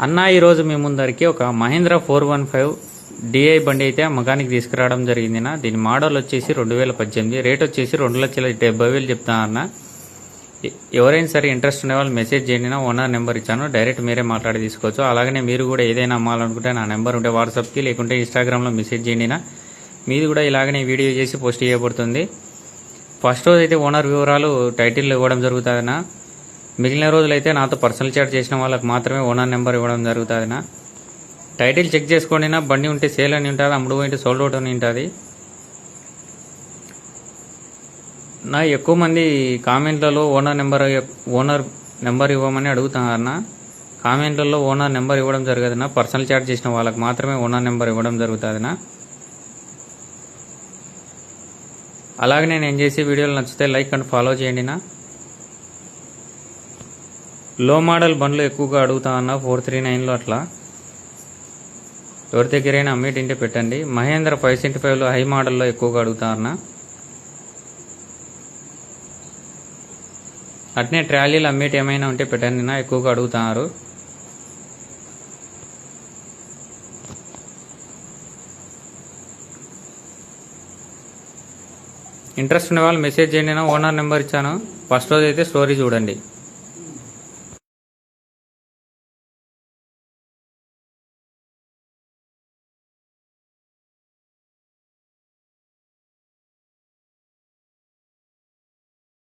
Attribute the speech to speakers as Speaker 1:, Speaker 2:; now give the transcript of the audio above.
Speaker 1: అన్న ఈరోజు మీ ముందరికి ఒక మహీంద్రా 415 డిఐ బండి అయితే అమ్మకానికి తీసుకురావడం జరిగింది. దీని మోడల్ వచ్చేసి 2018, రేట్ వచ్చేసి 2,70,000 చెప్తాను అన్న. ఎవరైనా సరే ఇంట్రెస్ట్ ఉండే వాళ్ళు మెసేజ్ చేయండి. ఓనర్ నెంబర్ ఇచ్చాను, డైరెక్ట్ మీరే మాట్లాడి తీసుకోవచ్చు. అలాగనే మీరు కూడా ఏదైనా అమ్మాలనుకుంటే నా నెంబర్ ఉంటే వాట్సాప్కి లేకుంటే ఇన్స్టాగ్రామ్లో మెసేజ్ చేయండి. మీది కూడా ఇలాగనే వీడియో చేసి పోస్ట్ చేయబడుతుంది. ఫస్ట్ రోజు అయితే ఓనర్ వివరాలు టైటిల్ ఇవ్వడం జరుగుతుందన్నా. మిగిలిన రోజులైతే నాతో పర్సనల్ చాట్ చేసిన వాళ్ళకి మాత్రమే ఓనర్ నెంబర్ ఇవ్వడం జరుగుతుందినా. టైటిల్ చెక్ చేసుకోండి. బండి ఉంటే సేల్ అని ఉంటుంది, అమ్ముడు పోయింటే సోల్డ్ అవుట్ అని ఉంటుంది. ఎక్కువ మంది కామెంట్లలో ఓనర్ నెంబర్ ఇవ్వమని అడుగుతున్నారన్న. కామెంట్లలో ఓనర్ నెంబర్ ఇవ్వడం జరగదునా. పర్సనల్ చాట్ చేసిన వాళ్ళకి మాత్రమే ఓనర్ నెంబర్ ఇవ్వడం జరుగుతుందినా. అలాగే నేను చేసే వీడియోలు నచ్చితే లైక్ అండ్ ఫాలో చేయండి. లో మోడల్ బండ్లు ఎక్కువగా అడుగుతా అన్న 439లో అట్లా. ఎవరి దగ్గరైనా అమ్మేటింటే పెట్టండి. మహేంద్ర 575లో హై మోడల్లో ఎక్కువగా అడుగుతా అన్న. అట్నే ట్రాలీలు అమ్మేటి ఏమైనా ఉంటే పెట్టండి ఎక్కువగా అడుగుతున్నారు. ఇంట్రెస్ట్ ఉన్న వాళ్ళు మెసేజ్ చేయండి. ఓనర్ నెంబర్ ఇచ్చాను. ఫస్ట్ రోజు అయితే స్టోరీ చూడండి.